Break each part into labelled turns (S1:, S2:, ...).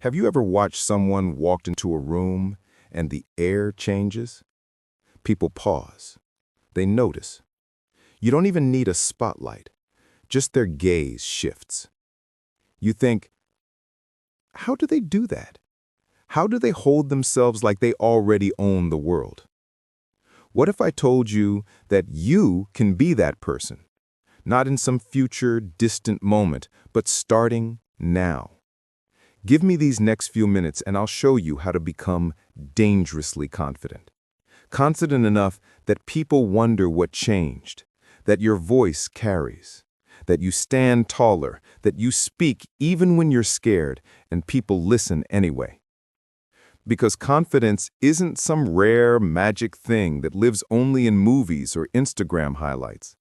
S1: Have you ever watched someone walk into a room and the air changes? People pause. They notice. You don't even need a spotlight. Just their gaze shifts. You think, how do they do that? How do they hold themselves like they already own the world? What if I told you that you can be that person? Not in some future, distant moment, but starting now. Give me these next few minutes and I'll show you how to become dangerously confident. Confident enough that people wonder what changed, that your voice carries, that you stand taller, that you speak even when you're scared, and people listen anyway. Because confidence isn't some rare magic thing that lives only in movies or Instagram highlights.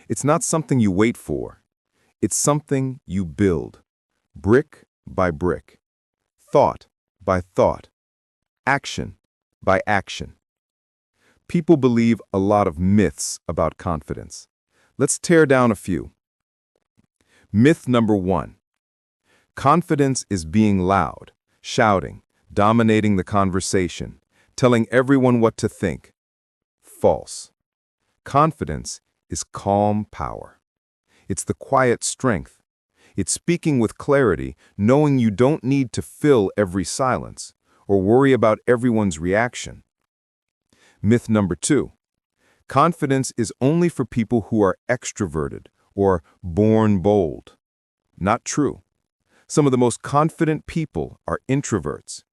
S1: It's not something you wait for. It's something you build, brick by brick, thought by thought, action by action. People believe a lot of myths about confidence. Let's tear down a few. Myth number 1. Confidence is being loud, shouting, dominating the conversation, telling everyone what to think. False. Confidence is calm power. It's the quiet strength. It's speaking with clarity, knowing you don't need to fill every silence or worry about everyone's reaction. Myth number 2. Confidence is only for people who are extroverted or born bold. Not true. Some of the most confident people are introverts.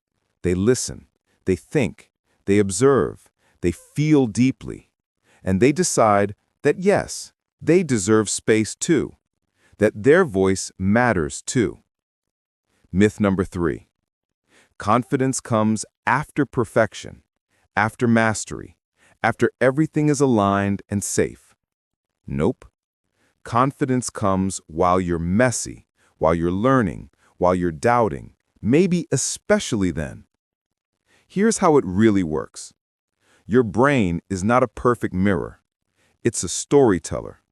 S1: They listen, they think, they observe, they feel deeply, and they decide that yes, they deserve space too, that their voice matters too. Myth number 3. Confidence comes after perfection, after mastery, after everything is aligned and safe. Nope. Confidence comes while you're messy, while you're learning, while you're doubting, maybe especially then. Here's how it really works. Your brain is not a perfect mirror. It's a storyteller.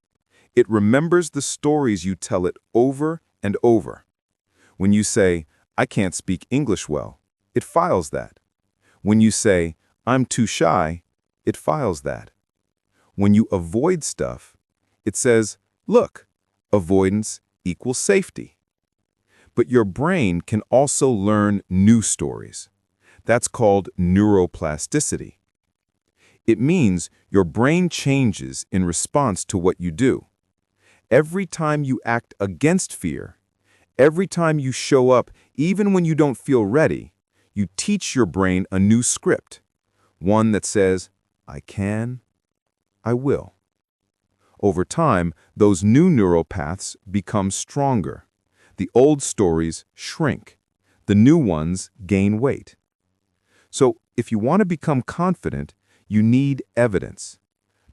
S1: It remembers the stories you tell it over and over. When you say, I can't speak English well, it files that. When you say, I'm too shy, it files that. When you avoid stuff, it says, look, avoidance equals safety. But your brain can also learn new stories. That's called neuroplasticity. It means your brain changes in response to what you do. Every time you act against fear, every time you show up even when you don't feel ready, you teach your brain a new script, one that says, I can, I will. Over time, those new neural paths become stronger. The old stories shrink. The new ones gain weight. So, if you want to become confident, you need evidence.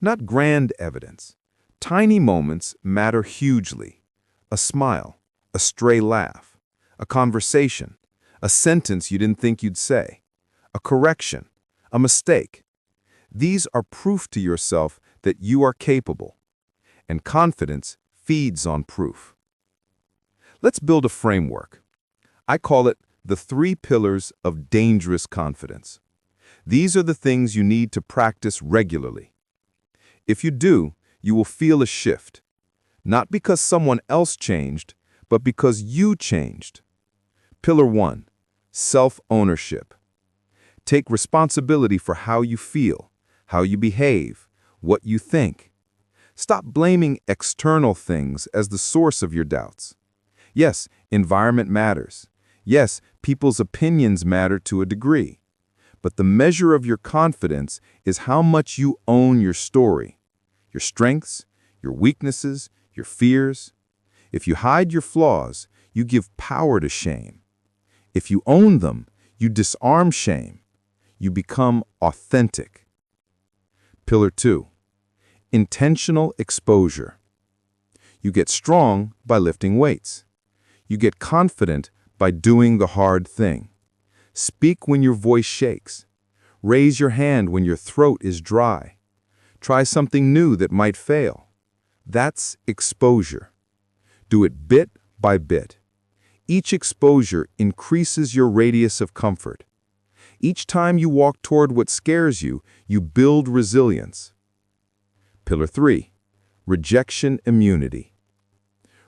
S1: Not grand evidence. Tiny moments matter hugely. A smile, a stray laugh, a conversation, a sentence you didn't think you'd say, a correction, a mistake. These are proof to yourself that you are capable. And confidence feeds on proof. Let's build a framework. I call it the 3 pillars of dangerous confidence. These are the things you need to practice regularly. If you do, you will feel a shift. Not because someone else changed, but because you changed. Pillar 1, self-ownership. Take responsibility for how you feel, how you behave, what you think. Stop blaming external things as the source of your doubts. Yes, environment matters. Yes, people's opinions matter to a degree. But the measure of your confidence is how much you own your story, your strengths, your weaknesses, your fears. If you hide your flaws, you give power to shame. If you own them, you disarm shame. You become authentic. Pillar 2, intentional exposure. You get strong by lifting weights. You get confident by doing the hard thing. Speak when your voice shakes. Raise your hand when your throat is dry. Try something new that might fail. That's exposure. Do it bit by bit. Each exposure increases your radius of comfort. Each time you walk toward what scares you, you build resilience. Pillar 3. Rejection immunity.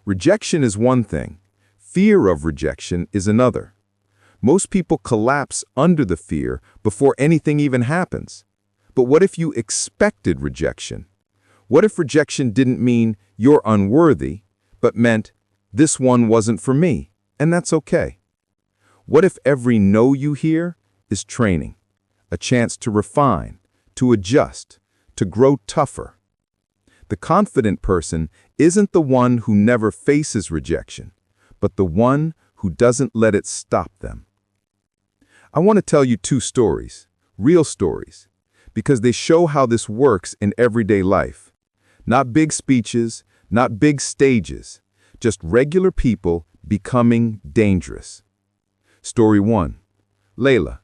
S1: Rejection is one thing. Fear of rejection is another. Most people collapse under the fear before anything even happens. But what if you expected rejection? What if rejection didn't mean you're unworthy, but meant this one wasn't for me, and that's okay? What if every no you hear is training, a chance to refine, to adjust, to grow tougher? The confident person isn't the one who never faces rejection, but the one who doesn't let it stop them. I want to tell you 2 stories, real stories, because they show how this works in everyday life. Not big speeches, not big stages, just regular people becoming dangerous. Story 1. Layla.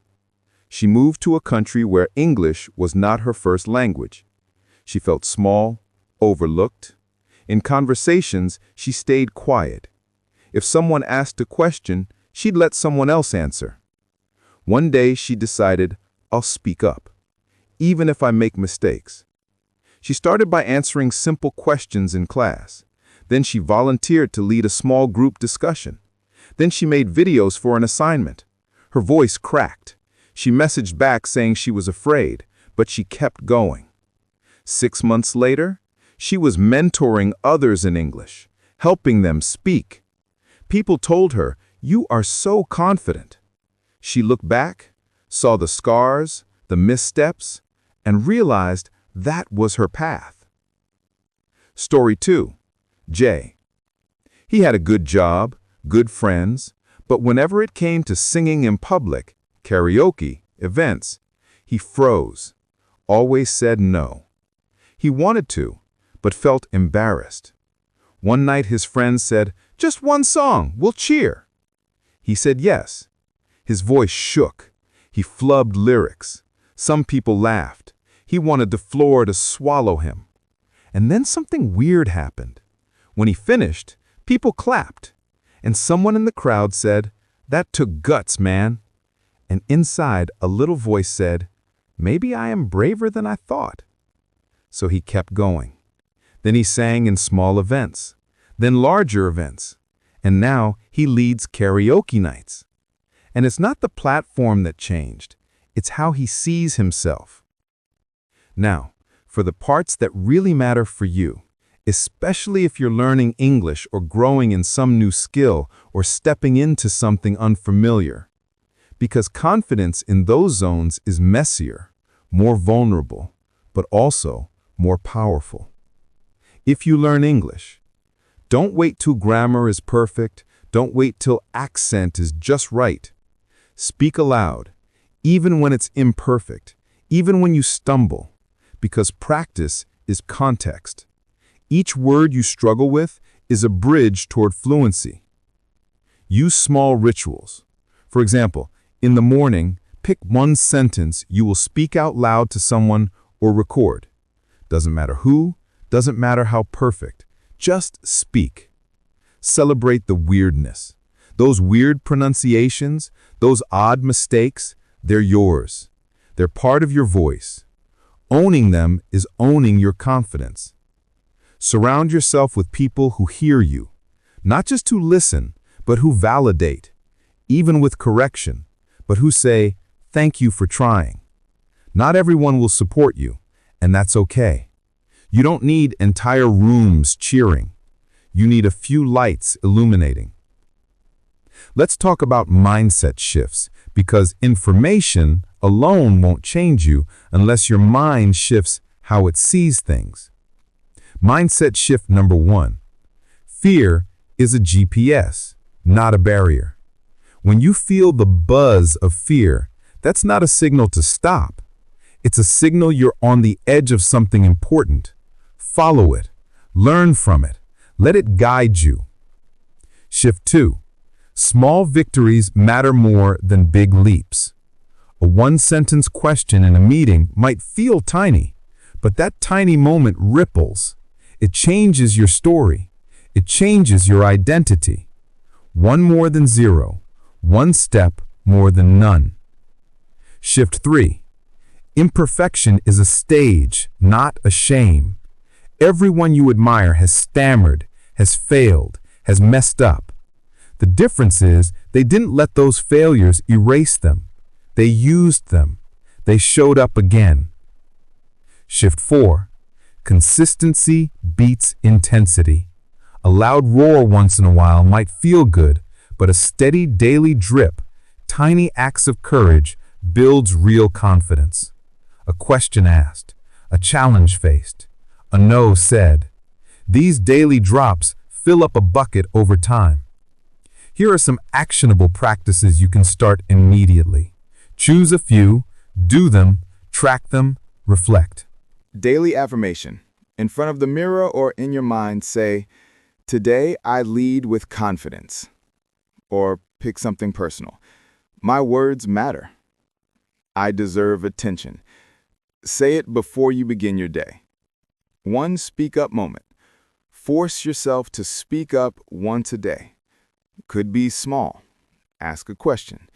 S1: She moved to a country where English was not her first language. She felt small, overlooked. In conversations, she stayed quiet. If someone asked a question, she'd let someone else answer. One day she decided, I'll speak up, even if I make mistakes. She started by answering simple questions in class. Then she volunteered to lead a small group discussion. Then she made videos for an assignment. Her voice cracked. She messaged back saying she was afraid, but she kept going. 6 months later, she was mentoring others in English, helping them speak. People told her, "You are so confident." She looked back, saw the scars, the missteps, and realized that was her path. Story 2. Jay. He had a good job, good friends, but whenever it came to singing in public, karaoke, events, he froze, always said no. He wanted to, but felt embarrassed. One night his friends said, "Just one song, we'll cheer." He said yes. His voice shook. He flubbed lyrics. Some people laughed. He wanted the floor to swallow him. And then something weird happened. When he finished, people clapped. And someone in the crowd said, "That took guts, man." And inside, a little voice said, "Maybe I am braver than I thought." So he kept going. Then he sang in small events, then larger events. And now he leads karaoke nights. And it's not the platform that changed, it's how he sees himself. Now, for the parts that really matter for you, especially if you're learning English or growing in some new skill or stepping into something unfamiliar. Because confidence in those zones is messier, more vulnerable, but also more powerful. If you learn English, don't wait till grammar is perfect, don't wait till accent is just right. Speak aloud, even when it's imperfect, even when you stumble, because practice is context. Each word you struggle with is a bridge toward fluency. Use small rituals. For example, in the morning, pick one sentence you will speak out loud to someone or record. Doesn't matter who, doesn't matter how perfect, just speak. Celebrate the weirdness. Those weird pronunciations, those odd mistakes, they're yours. They're part of your voice. Owning them is owning your confidence. Surround yourself with people who hear you, not just who listen, but who validate, even with correction, but who say, "Thank you for trying." Not everyone will support you, and that's okay. You don't need entire rooms cheering. You need a few lights illuminating. Let's talk about mindset shifts, because information alone won't change you unless your mind shifts how it sees things. Mindset shift number 1. Fear is a GPS, not a barrier. When you feel the buzz of fear, that's not a signal to stop. It's a signal you're on the edge of something important. Follow it. Learn from it. Let it guide you. Shift 2. Small victories matter more than big leaps. A one-sentence question in a meeting might feel tiny, but that tiny moment ripples. It changes your story. It changes your identity.
S2: One more than zero. One step more than none. Shift 3. Imperfection is a stage, not a shame. Everyone you admire has stammered, has failed, has messed up. The difference is they didn't let those failures erase them. They used them. They showed up again. Shift 4. Consistency beats intensity. A loud roar once in a while might feel good, but a steady daily drip, tiny acts of courage, builds real confidence. A question asked, a challenge faced, a no said. These daily drops fill up a bucket over time. Here are some actionable practices you can start immediately. Choose a few, do them, track them, reflect.
S1: Daily affirmation. In front of the mirror or in your mind, say, "Today I lead with confidence." Or pick something personal. "My words matter." "I deserve attention." Say it before you begin your day. One speak up moment. Force yourself to speak up once a day. Could be small. Ask a question.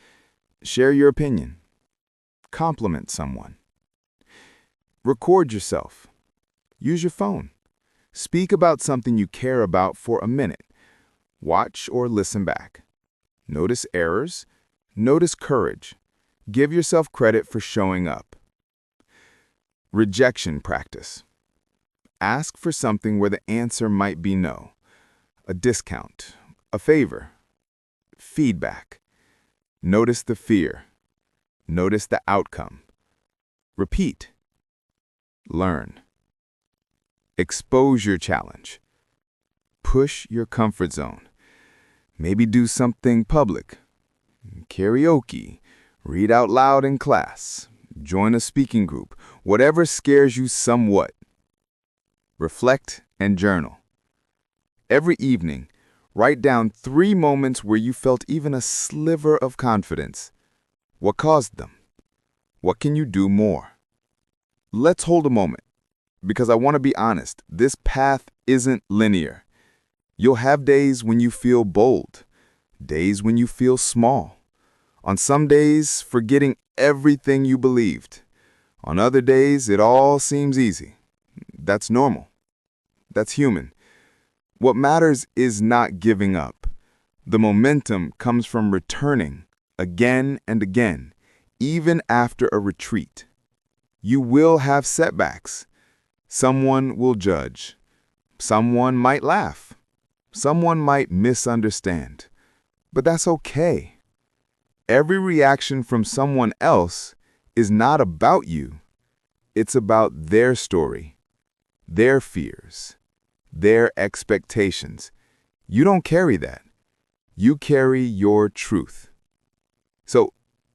S1: Share your opinion. Compliment someone. Record yourself. Use your phone. Speak about something you care about for a minute. Watch or listen back. Notice errors. Notice courage. Give yourself credit for showing up. Rejection practice. Ask for something where the answer might be no. A discount. A favor. Feedback. Notice the fear. Notice the outcome. Repeat. Learn. Expose your challenge. Push your comfort zone. Maybe do something public. Karaoke. Read out loud in class. Join a speaking group. Whatever scares you somewhat. Reflect and journal. Every evening, write down 3 moments where you felt even a sliver of confidence. What caused them? What can you do more? Let's hold a moment, because I want to be honest, this path isn't linear. You'll have days when you feel bold, days when you feel small. On some days, forgetting everything you believed. On other days, it all seems easy. That's normal. That's human. What matters is not giving up. The momentum comes from returning again and again, even after a retreat. You will have setbacks. Someone will judge. Someone might laugh. Someone might misunderstand. But that's okay. Every reaction from someone else is not about you. It's about their story, their fears, their expectations. You don't carry that. You carry your truth. So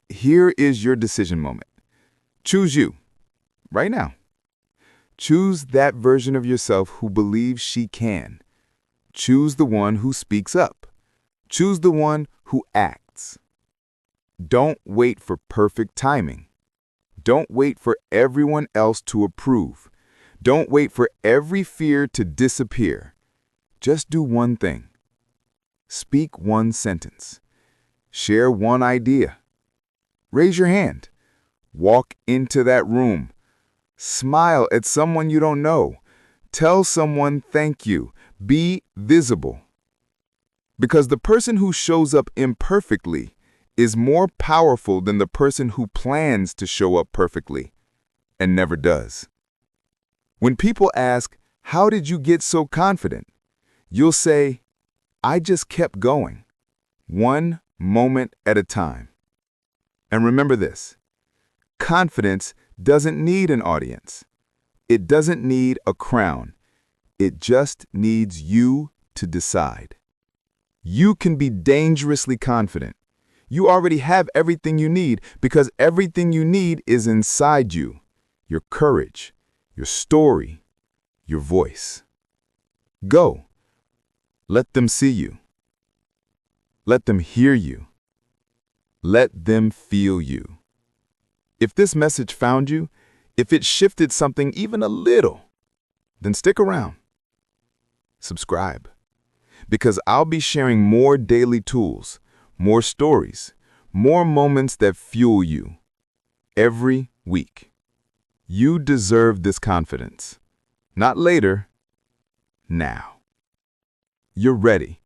S1: here is your decision moment. Choose you, right now. Choose that version of yourself who believes she can. Choose the one who speaks up. Choose the one who acts. Don't wait for perfect timing. Don't wait for everyone else to approve. Don't wait for every fear to disappear. Just do one thing. Speak one sentence. Share one idea. Raise your hand. Walk into that room. Smile at someone you don't know. Tell someone thank you. Be visible. Because the person who shows up imperfectly is more powerful than the person who plans to show up perfectly and never does. When people ask, "How did you get so confident?" you'll say, "I just kept going, one moment at a time." And remember this, confidence doesn't need an audience. It doesn't need a crown. It just needs you to decide. You can be dangerously confident. You already have everything you need because everything you need is inside you. Your courage, your story, your voice. Go. Let them see you. Let them hear you. Let them feel you. If this message found you, if it shifted something even a little, then stick around. Subscribe.
S3: because I'll be sharing more daily tools, more stories, more moments that fuel you every week. You deserve this confidence. Not later, now. You're ready.